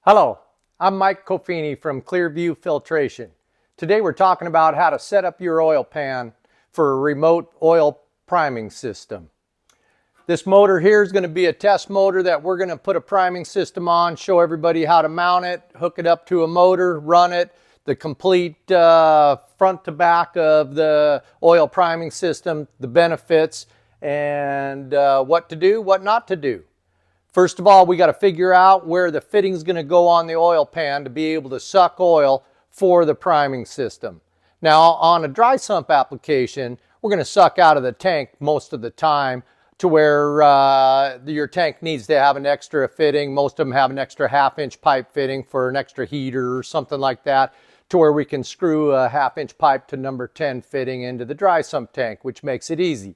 Hello, I'm Mike Cofini from Clearview Filtration. Today we're talking about how to set up your oil pan for a remote oil priming system. This motor here is going to be a test motor that we're going to put a priming system on, show everybody how to mount it, hook it up to a motor, run it, the complete front to back of the oil priming system, the benefits, and what to do, what not to do. First of all, we got to figure out where the fitting is going to go on the oil pan to be able to suck oil for the priming system. Now, on a dry sump application, we're going to suck out of the tank most of the time to where your tank needs to have an extra fitting. Most of them have an extra half-inch pipe fitting for an extra heater or something like that, to where we can screw a half-inch pipe to number 10 fitting into the dry sump tank, which makes it easy.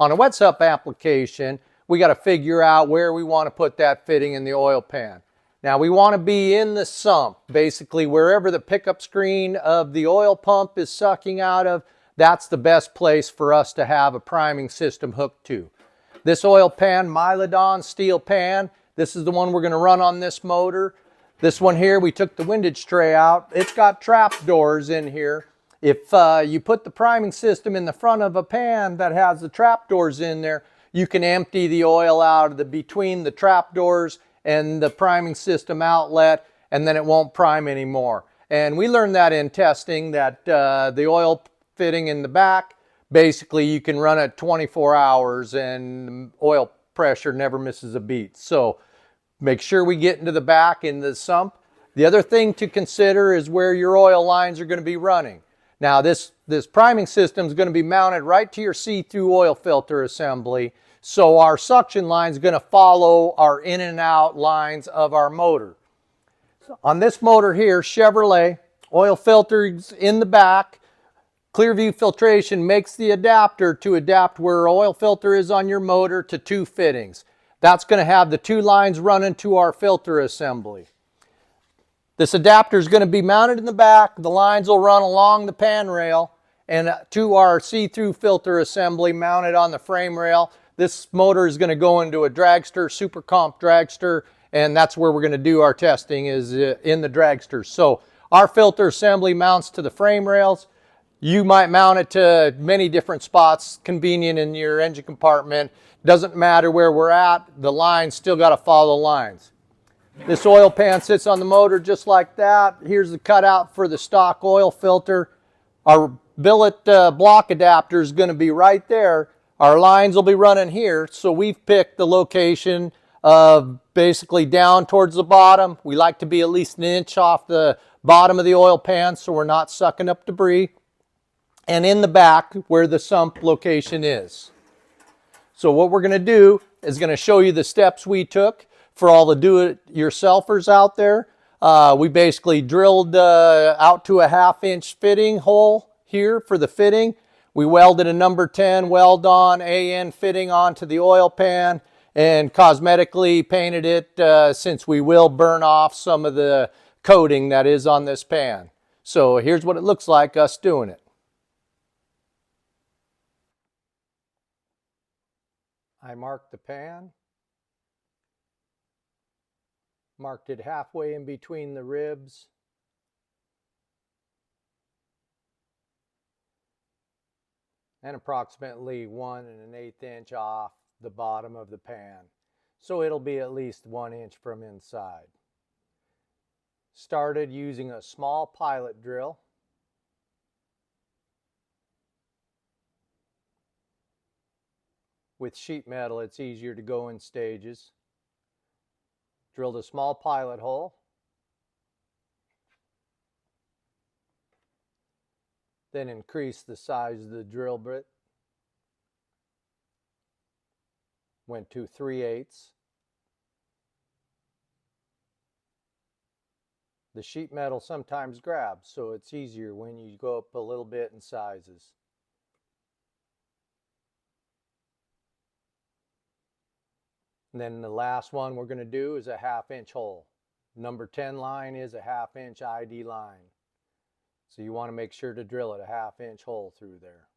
On a wet sump application, we got to figure out where we want to put that fitting in the oil pan. Now we want to be in the sump, basically wherever the pickup screen of the oil pump is sucking out of, that's the best place for us to have a priming system hooked to. This oil pan, Mylodon steel pan, this is the one we're going to run on this motor. This one here, we took the windage tray out. It's got trap doors in here. If you put the priming system in the front of a pan that has the trap doors in there, you can empty the oil out of between the trap doors and the priming system outlet, and then it won't prime anymore. And we learned that in testing, that the oil fitting in the back, basically you can run it 24 hours and oil pressure never misses a beat. So make sure we get into the back in the sump. The other thing to consider is where your oil lines are going to be running. Now this priming system is going to be mounted right to your see-through oil filter assembly, so our suction line is going to follow our in and out lines of our motor. On this motor here, Chevrolet, oil filters in the back. Clearview Filtration makes the adapter to adapt where oil filter is on your motor to two fittings. That's going to have the two lines running to our filter assembly. This adapter is going to be mounted in the back. The lines will run along the pan rail and to our see-through filter assembly mounted on the frame rail. This motor is going to go into a dragster, super comp dragster, and that's where we're going to do our testing, is in the dragster. So our filter assembly mounts to the frame rails. You might mount it to many different spots, convenient in your engine compartment. Doesn't matter where we're at, the lines still got to follow lines. This oil pan sits on the motor just like that. Here's the cutout for the stock oil filter. Our billet block adapter is going to be right there. Our lines will be running here, so we've picked the location of basically down towards the bottom. We like to be at least an inch off the bottom of the oil pan so we're not sucking up debris. And in the back where the sump location is. So what we're going to do is going to show you the steps we took for all the do-it-yourselfers out there. We basically drilled out to a half-inch fitting hole here for the fitting. We welded a number 10 weld-on AN fitting onto the oil pan and cosmetically painted it since we will burn off some of the coating that is on this pan. So here's what it looks like us doing it. I marked the pan. Marked it halfway in between the ribs. And approximately 1 1/8 inch off the bottom of the pan. So it'll be at least 1 inch from inside. Started using a small pilot drill. With sheet metal, it's easier to go in stages. Drilled a small pilot hole. Then increased the size of the drill bit. Went to 3/8. The sheet metal sometimes grabs, so it's easier when you go up a little bit in sizes. And then the last one we're going to do is a half-inch hole. Number 10 line is a half-inch ID line. So you want to make sure to drill it a half-inch hole through there.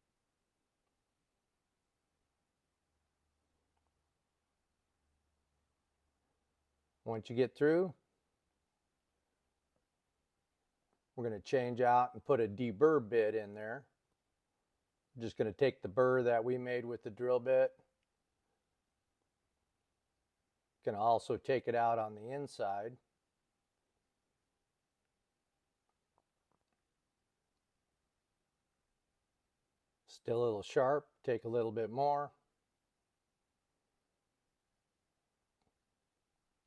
Once you get through, we're going to change out and put a deburr bit in there. I'm just going to take the burr that we made with the drill bit. Going to also take it out on the inside. Still a little sharp, take a little bit more.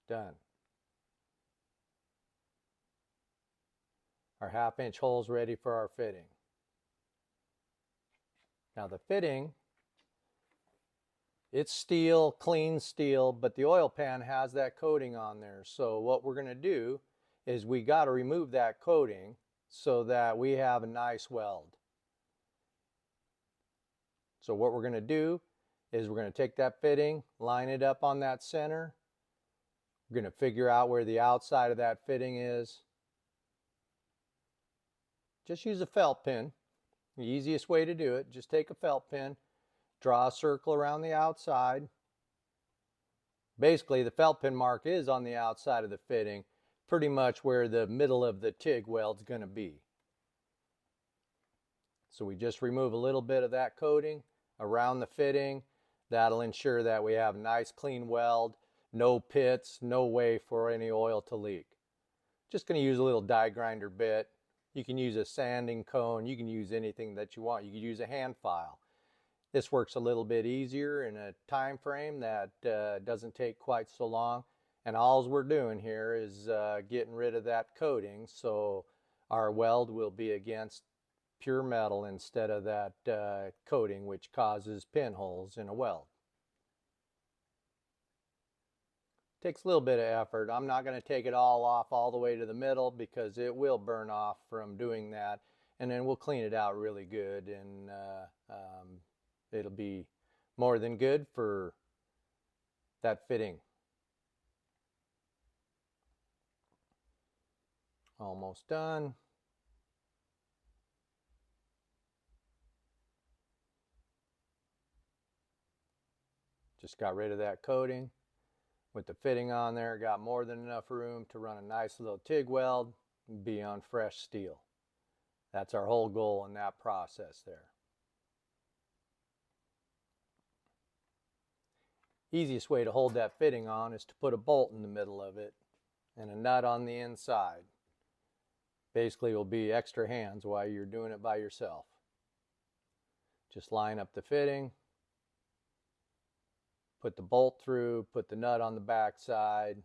Done. Our 1/2 inch hole's ready for our fitting. Now the fitting, it's steel, clean steel, but the oil pan has that coating on there. So what we're going to do is we got to remove that coating so that we have a nice weld. So what we're going to do is we're going to take that fitting, line it up on that center. We're going to figure out where the outside of that fitting is. Just use a felt pen. The easiest way to do it, just take a felt pen, draw a circle around the outside. Basically, the felt pen mark is on the outside of the fitting, pretty much where the middle of the TIG weld's going to be. So we just remove a little bit of that coating around the fitting. That'll ensure that we have a nice clean weld, no pits, no way for any oil to leak. Just going to use a little die grinder bit. You can use a sanding cone. You can use anything that you want. You can use a hand file. This works a little bit easier in a time frame that doesn't take quite so long. And all we're doing here is getting rid of that coating so our weld will be against pure metal instead of that coating which causes pinholes in a weld. Takes a little bit of effort. I'm not going to take it all off all the way to the middle because it will burn off from doing that, and then we'll clean it out really good, and it'll be more than good for that fitting. Almost done. Just got rid of that coating. With the fitting on there, got more than enough room to run a nice little TIG weld and be on fresh steel. That's our whole goal in that process there. Easiest way to hold that fitting on is to put a bolt in the middle of it and a nut on the inside. Basically, it will be extra hands while you're doing it by yourself. Just line up the fitting, put the bolt through, put the nut on the back side.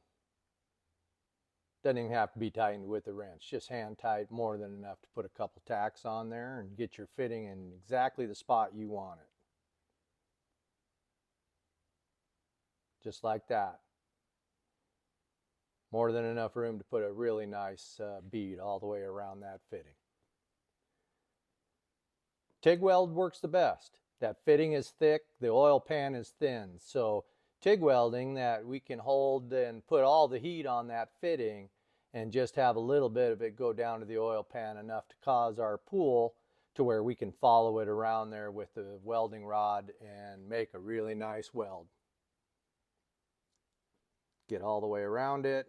Doesn't even have to be tightened with a wrench, just hand tight, more than enough to put a couple tacks on there and get your fitting in exactly the spot you want it. Just like that. More than enough room to put a really nice bead all the way around that fitting. TIG weld works the best. That fitting is thick, the oil pan is thin. So TIG welding, that we can hold and put all the heat on that fitting and just have a little bit of it go down to the oil pan, enough to cause our pool to where we can follow it around there with the welding rod and make a really nice weld. Get all the way around it.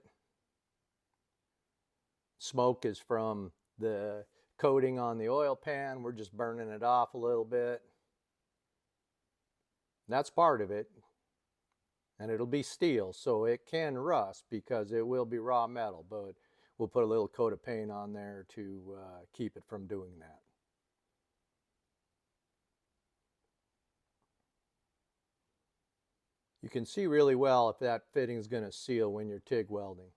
Smoke is from the coating on the oil pan. We're just burning it off a little bit. That's part of it. And it'll be steel, so it can rust because it will be raw metal, but we'll put a little coat of paint on there to keep it from doing that. You can see really well if that fitting is going to seal when you're TIG welding.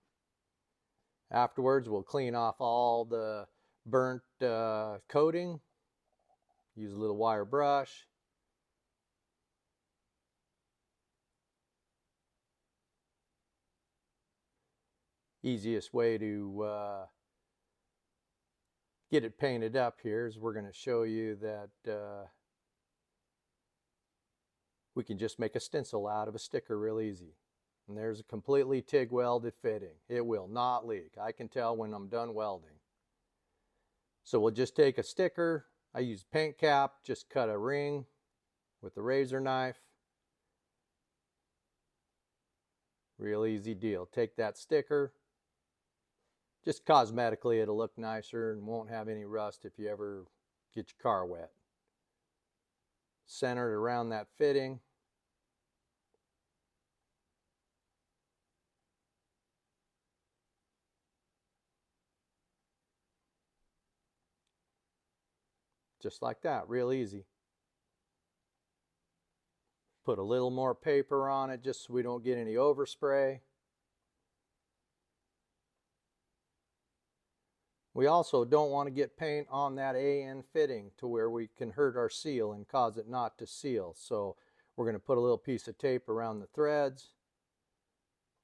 Afterwards, we'll clean off all the burnt coating. Use a little wire brush. Easiest way to get it painted up here is we're going to show you that we can just make a stencil out of a sticker real easy. And there's a completely TIG welded fitting. It will not leak. I can tell when I'm done welding. So we'll just take a sticker. I use paint cap, just cut a ring with a razor knife. Real easy deal. Take that sticker, Just cosmetically, it'll look nicer and won't have any rust if you ever get your car wet. Center it around that fitting. Just like that, real easy. Put a little more paper on it just so we don't get any overspray. We also don't want to get paint on that AN fitting to where we can hurt our seal and cause it not to seal. So we're going to put a little piece of tape around the threads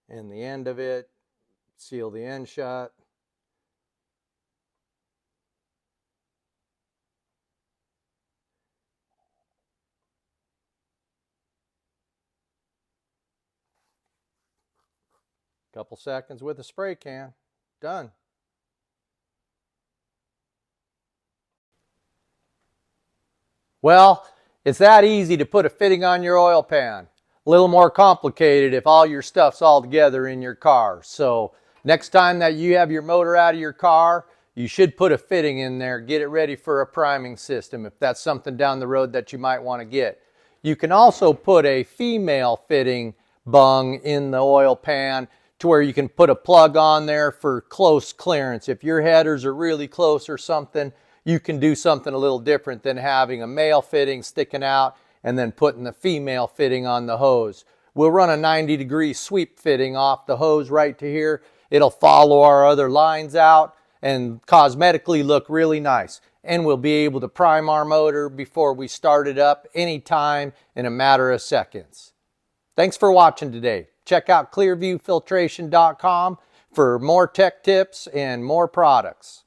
and the end of it, seal the end shut. Couple seconds with a spray can. Done. Well, it's that easy to put a fitting on your oil pan. A little more complicated if all your stuff's all together in your car. So next time that you have your motor out of your car, you should put a fitting in there. Get it ready for a priming system if that's something down the road that you might want to get. You can also put a female fitting bung in the oil pan to where you can put a plug on there for close clearance. If your headers are really close or something, you can do something a little different than having a male fitting sticking out and then putting the female fitting on the hose. We'll run a 90-degree sweep fitting off the hose right to here. It'll follow our other lines out and cosmetically look really nice. And we'll be able to prime our motor before we start it up anytime in a matter of seconds. Thanks for watching today. Check out clearviewfiltration.com for more tech tips and more products.